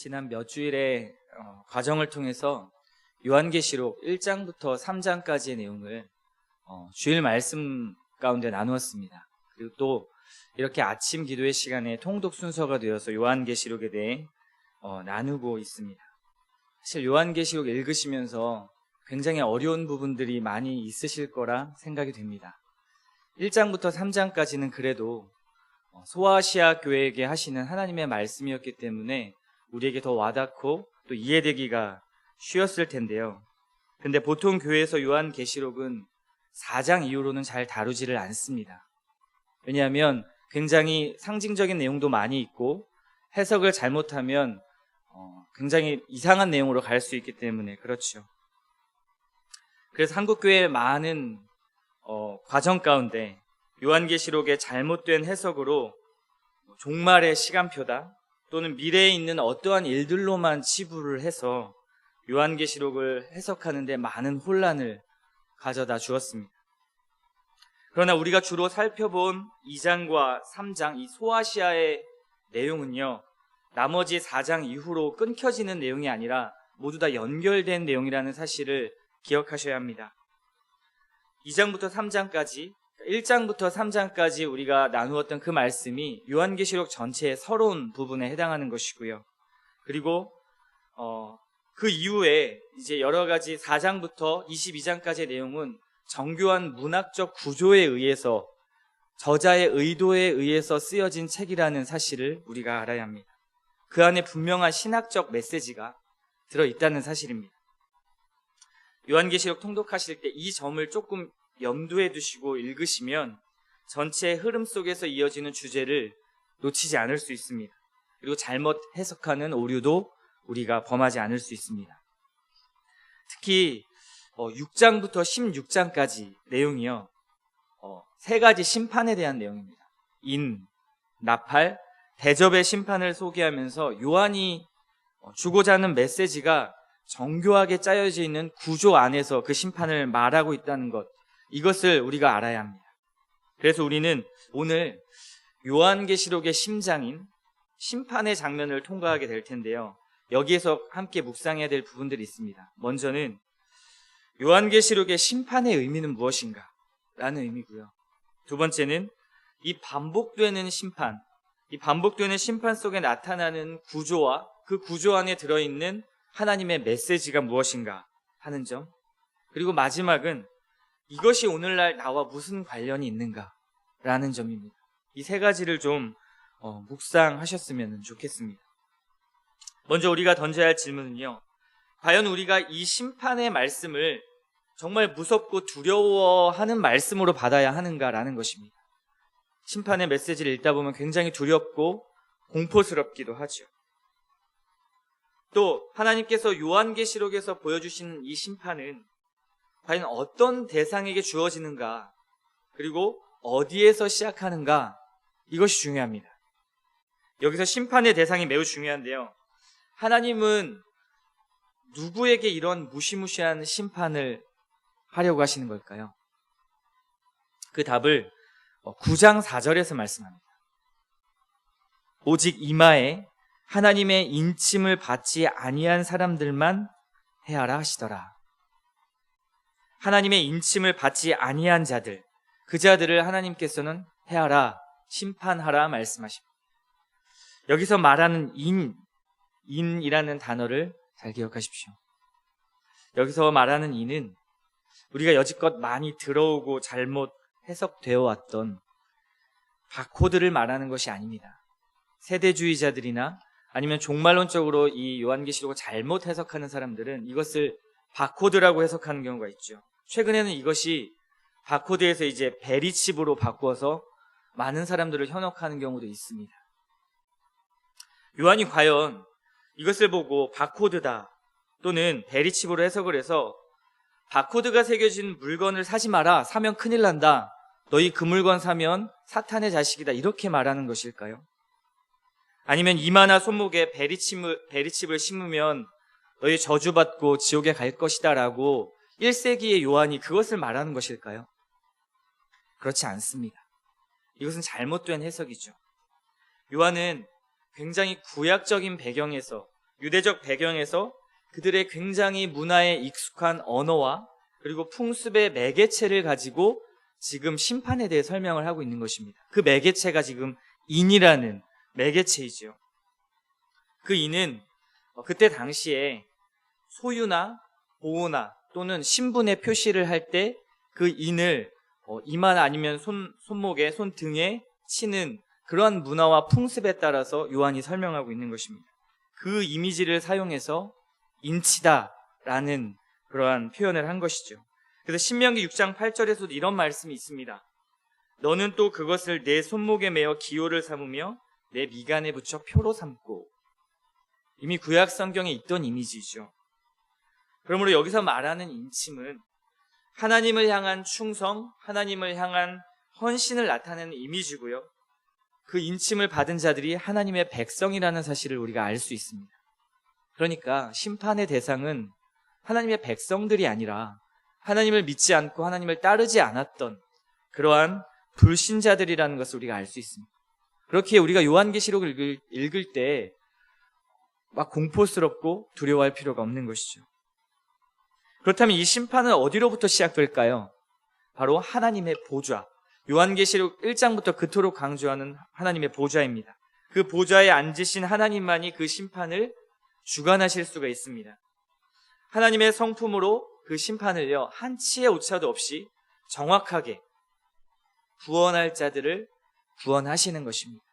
지난 몇 주일의 과정을 통해서 요한계시록 1장부터 3장까지의 내용을 주일 말씀 가운데 나누었습니다. 그리고 또 이렇게 아침 기도의 시간에 통독 순서가 되어서 요한계시록에 대해 나누고 있습니다. 사실 요한계시록 읽으시면서 굉장히 어려운 부분들이 많이 있으실 거라 생각이 됩니다. 1장부터 3장까지는 그래도 소아시아 교회에게 하시는 하나님의 말씀이었기 때문에 우리에게 더 와닿고 또 이해되기가 쉬웠을 텐데요. 근데 보통 교회에서 요한계시록은 4장 이후로는 잘 다루지를 않습니다. 왜냐하면 굉장히 상징적인 내용도 많이 있고 해석을 잘못하면 굉장히 이상한 내용으로 갈 수 있기 때문에 그렇죠. 그래서 한국교회의 많은 과정 가운데 요한계시록의 잘못된 해석으로 종말의 시간표다 또는 미래에 있는 어떠한 일들로만 치부를 해서 요한계시록을 해석하는 데 많은 혼란을 가져다 주었습니다. 그러나 우리가 주로 살펴본 2장과 3장 이 소아시아의 내용은요, 나머지 4장 이후로 끊겨지는 내용이 아니라 모두 다 연결된 내용이라는 사실을 기억하셔야 합니다. 2장부터 3장까지 1장부터 3장까지 우리가 나누었던 그 말씀이 요한계시록 전체의 서론 부분에 해당하는 것이고요. 그리고 그 이후에 이제 여러 가지 4장부터 22장까지의 내용은 정교한 문학적 구조에 의해서 저자의 의도에 의해서 쓰여진 책이라는 사실을 우리가 알아야 합니다. 그 안에 분명한 신학적 메시지가 들어있다는 사실입니다. 요한계시록 통독하실 때 이 점을 조금 염두에 두시고 읽으시면 전체 흐름 속에서 이어지는 주제를 놓치지 않을 수 있습니다. 그리고 잘못 해석하는 오류도 우리가 범하지 않을 수 있습니다. 특히 6장부터 16장까지 내용이요, 세 가지 심판에 대한 내용입니다. 인, 나팔, 대접의 심판을 소개하면서 요한이 주고자 하는 메시지가 정교하게 짜여져 있는 구조 안에서 그 심판을 말하고 있다는 것, 이것을 우리가 알아야 합니다. 그래서 우리는 오늘 요한계시록의 심장인 심판의 장면을 통과하게 될 텐데요. 여기에서 함께 묵상해야 될 부분들이 있습니다. 먼저는 요한계시록의 심판의 의미는 무엇인가? 라는 의미고요. 두 번째는 이 반복되는 심판, 이 반복되는 심판 속에 나타나는 구조와 그 구조 안에 들어있는 하나님의 메시지가 무엇인가 하는 점. 그리고 마지막은 이것이 오늘날 나와 무슨 관련이 있는가 라는 점입니다. 이 세 가지를 좀 묵상하셨으면 좋겠습니다. 먼저 우리가 던져야 할 질문은요, 과연 우리가 이 심판의 말씀을 정말 무섭고 두려워하는 말씀으로 받아야 하는가라는 것입니다. 심판의 메시지를 읽다 보면 굉장히 두렵고 공포스럽기도 하죠. 또 하나님께서 요한계시록에서 보여주신 이 심판은 과연 어떤 대상에게 주어지는가, 그리고 어디에서 시작하는가, 이것이 중요합니다. 여기서 심판의 대상이 매우 중요한데요, 하나님은 누구에게 이런 무시무시한 심판을 하려고 하시는 걸까요? 그 답을 9장 4절에서 말씀합니다. 오직 이마에 하나님의 인침을 받지 아니한 사람들만 해하라 하시더라. 하나님의 인침을 받지 아니한 자들, 그 자들을 하나님께서는 해하라, 심판하라 말씀하십니다. 여기서 말하는 인이라는 단어를 잘 기억하십시오. 여기서 말하는 인은 우리가 여지껏 많이 들어오고 잘못 해석되어 왔던 바코드를 말하는 것이 아닙니다. 세대주의자들이나 아니면 종말론적으로 이 요한계시록을 잘못 해석하는 사람들은 이것을 바코드라고 해석하는 경우가 있죠. 최근에는 이것이 바코드에서 이제 베리칩으로 바꾸어서 많은 사람들을 현혹하는 경우도 있습니다. 요한이 과연 이것을 보고 바코드다 또는 베리칩으로 해석을 해서 바코드가 새겨진 물건을 사지 마라, 사면 큰일 난다, 너희 그 물건 사면 사탄의 자식이다, 이렇게 말하는 것일까요? 아니면 이마나 손목에 베리칩을 심으면 너희 저주받고 지옥에 갈 것이다 라고 1세기의 요한이 그것을 말하는 것일까요? 그렇지 않습니다. 이것은 잘못된 해석이죠. 요한은 굉장히 구약적인 배경에서 유대적 배경에서 그들의 굉장히 문화에 익숙한 언어와 그리고 풍습의 매개체를 가지고 지금 심판에 대해 설명을 하고 있는 것입니다. 그 매개체가 지금 인이라는 매개체이죠. 그 인은 그때 당시에 소유나 보호나 또는 신분의 표시를 할 때 그 인을 이마나 아니면 손목에, 손등에 치는 그러한 문화와 풍습에 따라서 요한이 설명하고 있는 것입니다. 그 이미지를 사용해서 인치다라는 그러한 표현을 한 것이죠. 그래서 신명기 6장 8절에서도 이런 말씀이 있습니다. 너는 또 그것을 내 손목에 매어 기호를 삼으며 내 미간에 붙여 표로 삼고. 이미 구약 성경에 있던 이미지죠. 그러므로 여기서 말하는 인침은 하나님을 향한 충성, 하나님을 향한 헌신을 나타내는 이미지고요. 그 인침을 받은 자들이 하나님의 백성이라는 사실을 우리가 알 수 있습니다. 그러니까 심판의 대상은 하나님의 백성들이 아니라 하나님을 믿지 않고 하나님을 따르지 않았던 그러한 불신자들이라는 것을 우리가 알 수 있습니다. 그렇기에 우리가 요한계시록을 읽을 때 막 공포스럽고 두려워할 필요가 없는 것이죠. 그렇다면 이 심판은 어디로부터 시작될까요? 바로 하나님의 보좌. 요한계시록 1장부터 그토록 강조하는 하나님의 보좌입니다. 그 보좌에 앉으신 하나님만이 그 심판을 주관하실 수가 있습니다. 하나님의 성품으로 그 심판을요, 한치의 오차도 없이 정확하게 구원할 자들을 구원하시는 것입니다.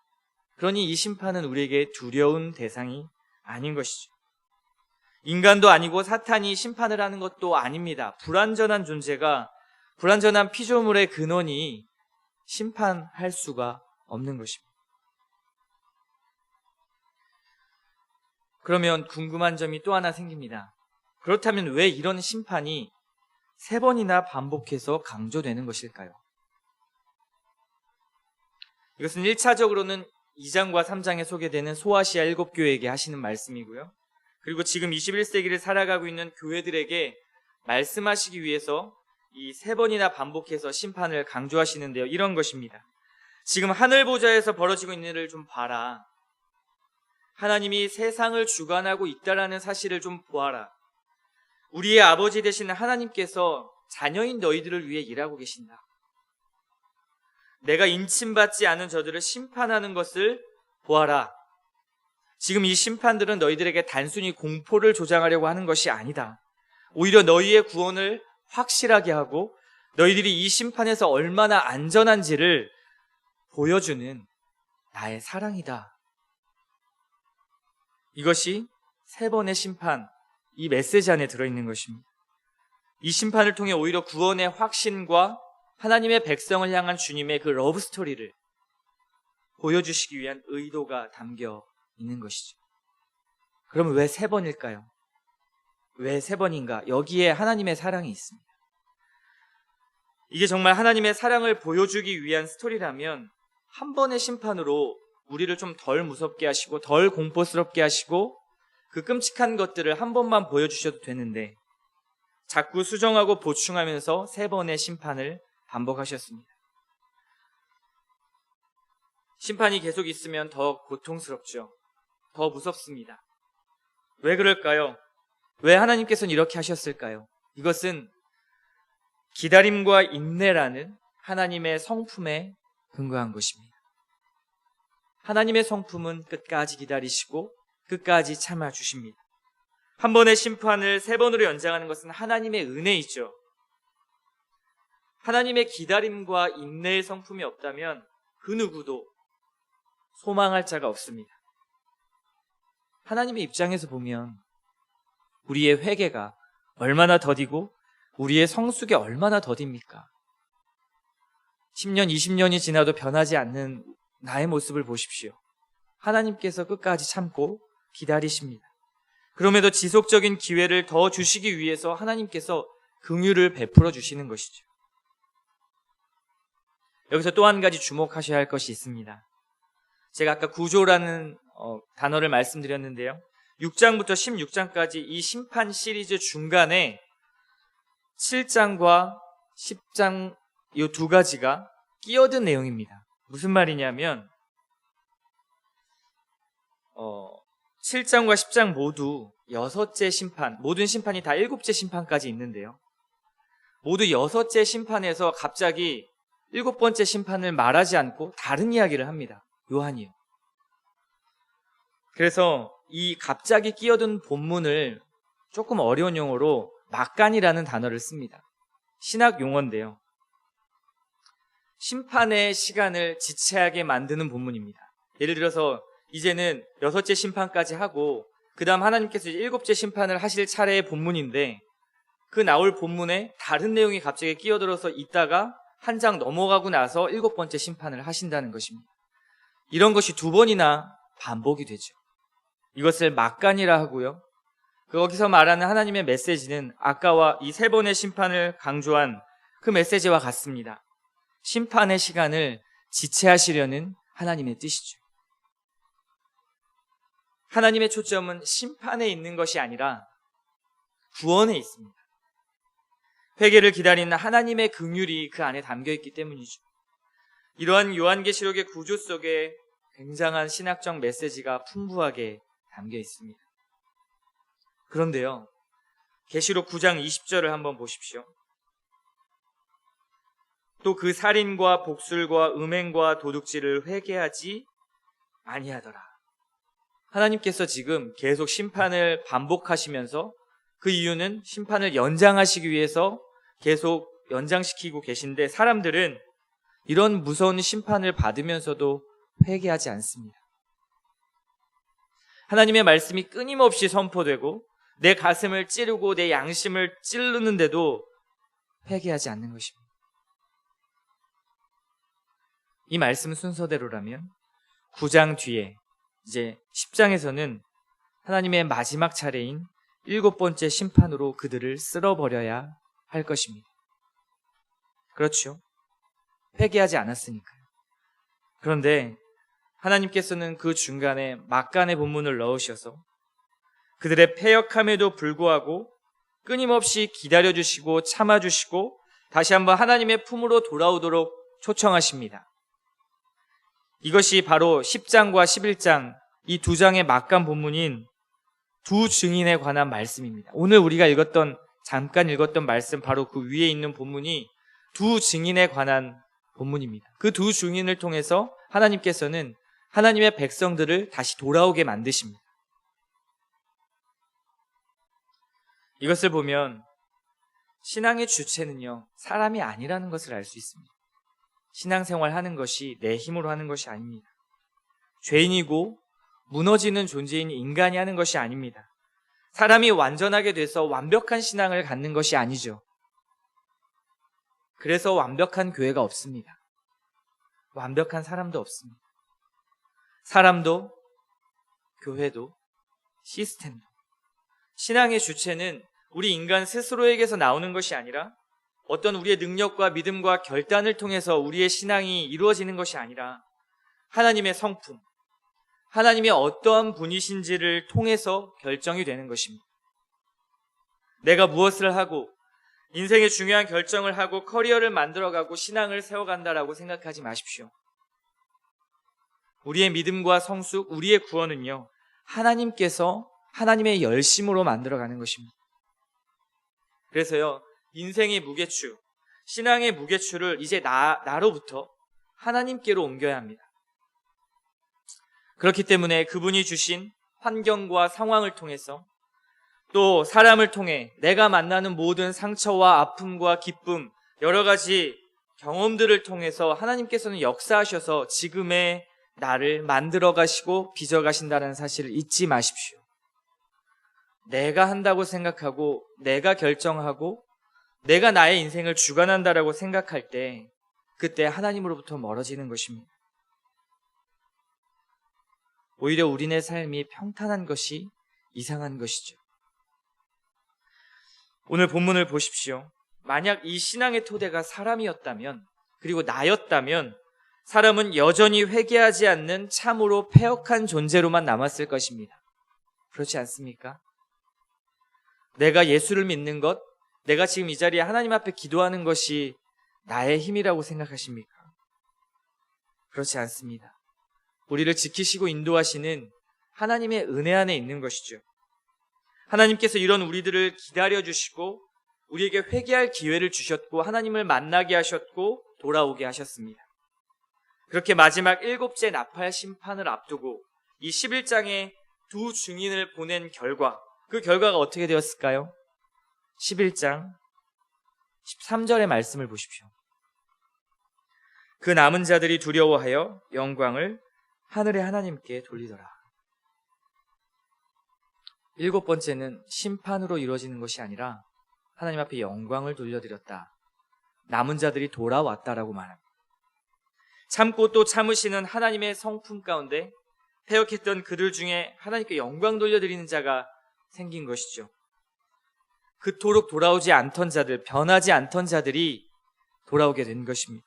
그러니 이 심판은 우리에게 두려운 대상이 아닌 것이죠. 인간도 아니고 사탄이 심판을 하는 것도 아닙니다. 불완전한 존재가, 불완전한 피조물의 근원이 심판할 수가 없는 것입니다. 그러면 궁금한 점이 또 하나 생깁니다. 그렇다면 왜 이런 심판이 3번이나 반복해서 강조되는 것일까요? 이것은 1차적으로는 2장과 3장에 소개되는 소아시아 7교회에게 하시는 말씀이고요. 그리고 지금 21세기를 살아가고 있는 교회들에게 말씀하시기 위해서 이 3번이나 반복해서 심판을 강조하시는데요. 이런 것입니다. 지금 하늘 보좌에서 벌어지고 있는 일을 좀 봐라. 하나님이 세상을 주관하고 있다라는 사실을 좀 보아라. 우리의 아버지 되시는 하나님께서 자녀인 너희들을 위해 일하고 계신다. 내가 인침받지 않은 저들을 심판하는 것을 보아라. 지금 이 심판들은 너희들에게 단순히 공포를 조장하려고 하는 것이 아니다. 오히려 너희의 구원을 확실하게 하고 너희들이 이 심판에서 얼마나 안전한지를 보여주는 나의 사랑이다. 이것이 3번의 심판, 이 메시지 안에 들어있는 것입니다. 이 심판을 통해 오히려 구원의 확신과 하나님의 백성을 향한 주님의 그 러브스토리를 보여주시기 위한 의도가 담겨 있는 것이죠. 그러면 왜 3번일까요? 왜 3번인가? 여기에 하나님의 사랑이 있습니다. 이게 정말 하나님의 사랑을 보여주기 위한 스토리라면 한 번의 심판으로 우리를 좀 덜 무섭게 하시고 덜 공포스럽게 하시고 그 끔찍한 것들을 한 번만 보여주셔도 되는데 자꾸 수정하고 보충하면서 3번의 심판을 반복하셨습니다. 심판이 계속 있으면 더 고통스럽죠. 더 무섭습니다. 왜 그럴까요? 왜 하나님께서는 이렇게 하셨을까요? 이것은 기다림과 인내라는 하나님의 성품에 근거한 것입니다. 하나님의 성품은 끝까지 기다리시고 끝까지 참아주십니다. 한 번의 심판을 3번으로 연장하는 것은 하나님의 은혜이죠. 하나님의 기다림과 인내의 성품이 없다면 그 누구도 소망할 자가 없습니다. 하나님의 입장에서 보면 우리의 회개가 얼마나 더디고 우리의 성숙이 얼마나 더딥니까? 10년, 20년이 지나도 변하지 않는 나의 모습을 보십시오. 하나님께서 끝까지 참고 기다리십니다. 그럼에도 지속적인 기회를 더 주시기 위해서 하나님께서 긍휼을 베풀어 주시는 것이죠. 여기서 또 한 가지 주목하셔야 할 것이 있습니다. 제가 아까 구조라는 단어를 말씀드렸는데요. 6장부터 16장까지 이 심판 시리즈 중간에 7장과 10장 이 2가지가 끼어든 내용입니다. 무슨 말이냐면 7장과 10장 모두 6째 심판, 모든 심판이 다 7째 심판까지 있는데요. 모두 6째 심판에서 갑자기 7번째 심판을 말하지 않고 다른 이야기를 합니다. 요한이요. 그래서 이 갑자기 끼어든 본문을 조금 어려운 용어로 막간이라는 단어를 씁니다. 신학 용어인데요. 심판의 시간을 지체하게 만드는 본문입니다. 예를 들어서 이제는 6째 심판까지 하고 그 다음 하나님께서 7째 심판을 하실 차례의 본문인데 그 나올 본문에 다른 내용이 갑자기 끼어들어서 있다가 한 장 넘어가고 나서 7번째 심판을 하신다는 것입니다. 이런 것이 2번이나 반복이 되죠. 이것을 막간이라 하고요. 거기서 말하는 하나님의 메시지는 아까와 이 3번의 심판을 강조한 그 메시지와 같습니다. 심판의 시간을 지체하시려는 하나님의 뜻이죠. 하나님의 초점은 심판에 있는 것이 아니라 구원에 있습니다. 회개를 기다리는 하나님의 긍휼이 그 안에 담겨있기 때문이죠. 이러한 요한계시록의 구조 속에 굉장한 신학적 메시지가 풍부하게 담겨 있습니다. 그런데요, 계시록 9장 20절을 한번 보십시오. 또 그 살인과 복술과 음행과 도둑질을 회개하지 아니하더라. 하나님께서 지금 계속 심판을 반복하시면서 그 이유는 심판을 연장하시기 위해서 계속 연장시키고 계신데 사람들은 이런 무서운 심판을 받으면서도 회개하지 않습니다. 하나님의 말씀이 끊임없이 선포되고 내 가슴을 찌르고 내 양심을 찌르는데도 회개하지 않는 것입니다. 이 말씀 순서대로라면 9장 뒤에 이제 10장에서는 하나님의 마지막 차례인 7번째 심판으로 그들을 쓸어버려야 할 것입니다. 그렇죠. 회개하지 않았으니까요. 그런데 하나님께서는 그 중간에 막간의 본문을 넣으셔서 그들의 패역함에도 불구하고 끊임없이 기다려주시고 참아주시고 다시 한번 하나님의 품으로 돌아오도록 초청하십니다. 이것이 바로 10장과 11장 이 2장의 막간 본문인 두 증인에 관한 말씀입니다. 오늘 우리가 잠깐 읽었던 말씀 바로 그 위에 있는 본문이 두 증인에 관한 본문입니다. 그 두 증인을 통해서 하나님께서는 하나님의 백성들을 다시 돌아오게 만드십니다. 이것을 보면 신앙의 주체는요, 사람이 아니라는 것을 알 수 있습니다. 신앙생활 하는 것이 내 힘으로 하는 것이 아닙니다. 죄인이고 무너지는 존재인 인간이 하는 것이 아닙니다. 사람이 완전하게 돼서 완벽한 신앙을 갖는 것이 아니죠. 그래서 완벽한 교회가 없습니다. 완벽한 사람도 없습니다. 사람도, 교회도, 시스템도. 신앙의 주체는 우리 인간 스스로에게서 나오는 것이 아니라 어떤 우리의 능력과 믿음과 결단을 통해서 우리의 신앙이 이루어지는 것이 아니라 하나님의 성품, 하나님의 어떠한 분이신지를 통해서 결정이 되는 것입니다. 내가 무엇을 하고 인생의 중요한 결정을 하고 커리어를 만들어가고 신앙을 세워간다라고 생각하지 마십시오. 우리의 믿음과 성숙, 우리의 구원은요, 하나님께서 하나님의 열심으로 만들어가는 것입니다. 그래서요, 인생의 무게추, 신앙의 무게추를 이제 나로부터 하나님께로 옮겨야 합니다. 그렇기 때문에 그분이 주신 환경과 상황을 통해서 또 사람을 통해 내가 만나는 모든 상처와 아픔과 기쁨, 여러 가지 경험들을 통해서 하나님께서는 역사하셔서 지금의 나를 만들어 가시고 빚어 가신다는 사실을 잊지 마십시오. 내가 한다고 생각하고 내가 결정하고 내가 나의 인생을 주관한다라고 생각할 때 그때 하나님으로부터 멀어지는 것입니다. 오히려 우리네 삶이 평탄한 것이 이상한 것이죠. 오늘 본문을 보십시오. 만약 이 신앙의 토대가 사람이었다면, 그리고 나였다면 사람은 여전히 회개하지 않는 참으로 패역한 존재로만 남았을 것입니다. 그렇지 않습니까? 내가 예수를 믿는 것, 내가 지금 이 자리에 하나님 앞에 기도하는 것이 나의 힘이라고 생각하십니까? 그렇지 않습니다. 우리를 지키시고 인도하시는 하나님의 은혜 안에 있는 것이죠. 하나님께서 이런 우리들을 기다려주시고 우리에게 회개할 기회를 주셨고 하나님을 만나게 하셨고 돌아오게 하셨습니다. 그렇게 마지막 7째 나팔 심판을 앞두고 이 11장에 두 증인을 보낸 결과, 그 결과가 어떻게 되었을까요? 11장 13절의 말씀을 보십시오. 그 남은 자들이 두려워하여 영광을 하늘의 하나님께 돌리더라. 7번째는 심판으로 이루어지는 것이 아니라 하나님 앞에 영광을 돌려드렸다. 남은 자들이 돌아왔다라고 말합니다. 참고 또 참으시는 하나님의 성품 가운데 패역했던 그들 중에 하나님께 영광 돌려드리는 자가 생긴 것이죠. 그토록 돌아오지 않던 자들, 변하지 않던 자들이 돌아오게 된 것입니다.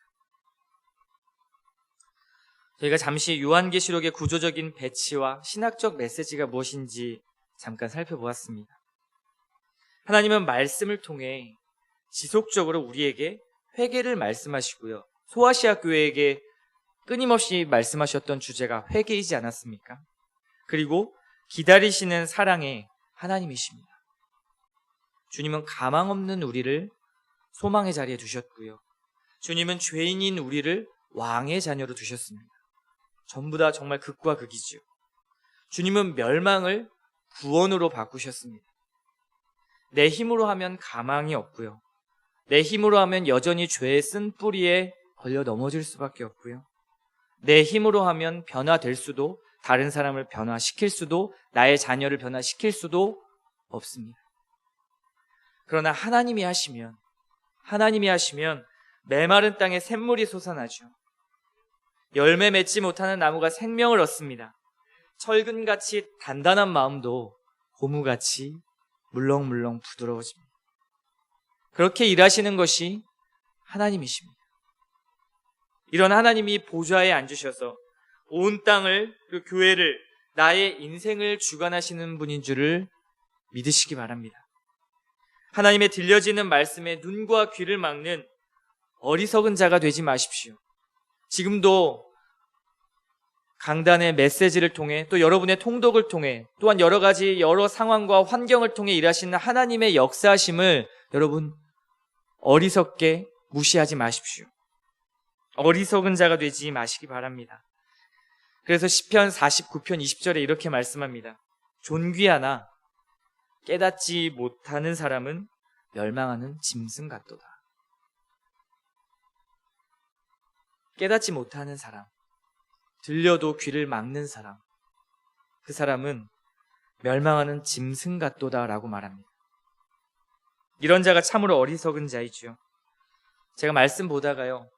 저희가 잠시 요한계시록의 구조적인 배치와 신학적 메시지가 무엇인지 잠깐 살펴보았습니다. 하나님은 말씀을 통해 지속적으로 우리에게 회개를 말씀하시고요. 소아시아 교회에게 끊임없이 말씀하셨던 주제가 회개이지 않았습니까? 그리고 기다리시는 사랑의 하나님이십니다. 주님은 가망 없는 우리를 소망의 자리에 두셨고요. 주님은 죄인인 우리를 왕의 자녀로 두셨습니다. 전부 다 정말 극과 극이죠. 주님은 멸망을 구원으로 바꾸셨습니다. 내 힘으로 하면 가망이 없고요. 내 힘으로 하면 여전히 죄의 쓴뿌리에 걸려 넘어질 수밖에 없고요. 내 힘으로 하면 변화될 수도, 다른 사람을 변화시킬 수도, 나의 자녀를 변화시킬 수도 없습니다. 그러나 하나님이 하시면 메마른 땅에 샘물이 솟아나죠. 열매 맺지 못하는 나무가 생명을 얻습니다. 철근같이 단단한 마음도 고무같이 물렁물렁 부드러워집니다. 그렇게 일하시는 것이 하나님이십니다. 이런 하나님이 보좌에 앉으셔서 온 땅을, 그 교회를, 나의 인생을 주관하시는 분인 줄을 믿으시기 바랍니다. 하나님의 들려지는 말씀에 눈과 귀를 막는 어리석은 자가 되지 마십시오. 지금도 강단의 메시지를 통해 또 여러분의 통독을 통해 또한 여러 상황과 환경을 통해 일하시는 하나님의 역사하심을 여러분 어리석게 무시하지 마십시오. 어리석은 자가 되지 마시기 바랍니다. 그래서 시편 49편 20절에 이렇게 말씀합니다. 존귀하나 깨닫지 못하는 사람은 멸망하는 짐승 같도다. 깨닫지 못하는 사람, 들려도 귀를 막는 사람, 그 사람은 멸망하는 짐승 같도다라고 말합니다. 이런 자가 참으로 어리석은 자이죠. 제가 말씀 보다가요,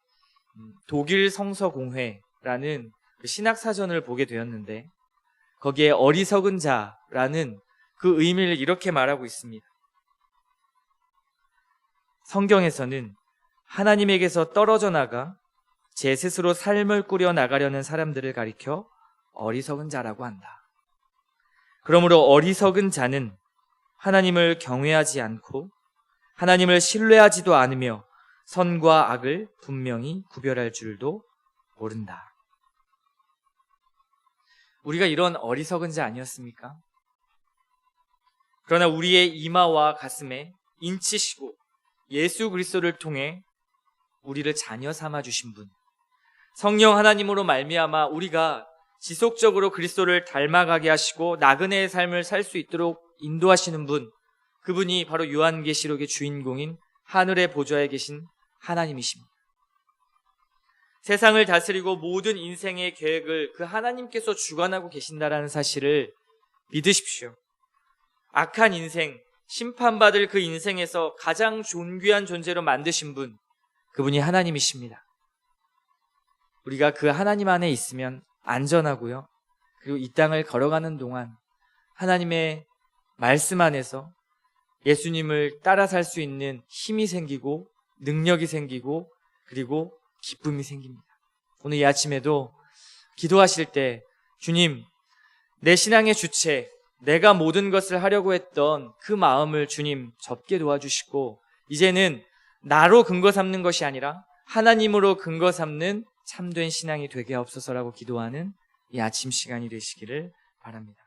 독일 성서공회라는 그 신학사전을 보게 되었는데 거기에 어리석은 자라는 그 의미를 이렇게 말하고 있습니다. 성경에서는 하나님에게서 떨어져 나가 제 스스로 삶을 꾸려 나가려는 사람들을 가리켜 어리석은 자라고 한다. 그러므로 어리석은 자는 하나님을 경외하지 않고 하나님을 신뢰하지도 않으며 선과 악을 분명히 구별할 줄도 모른다. 우리가 이런 어리석은 자 아니었습니까? 그러나 우리의 이마와 가슴에 인치시고 예수 그리스도를 통해 우리를 자녀 삼아 주신 분, 성령 하나님으로 말미암아 우리가 지속적으로 그리스도를 닮아가게 하시고 나그네의 삶을 살 수 있도록 인도하시는 분, 그분이 바로 요한계시록의 주인공인 하늘의 보좌에 계신 하나님이십니다. 세상을 다스리고 모든 인생의 계획을 그 하나님께서 주관하고 계신다라는 사실을 믿으십시오. 악한 인생, 심판받을 그 인생에서 가장 존귀한 존재로 만드신 분, 그분이 하나님이십니다. 우리가 그 하나님 안에 있으면 안전하고요. 그리고 이 땅을 걸어가는 동안 하나님의 말씀 안에서 예수님을 따라 살 수 있는 힘이 생기고 능력이 생기고 그리고 기쁨이 생깁니다. 오늘 이 아침에도 기도하실 때 주님, 내 신앙의 주체, 내가 모든 것을 하려고 했던 그 마음을 주님 접게 도와주시고 이제는 나로 근거 삼는 것이 아니라 하나님으로 근거 삼는 참된 신앙이 되게 하옵소서라고 기도하는 이 아침 시간이 되시기를 바랍니다.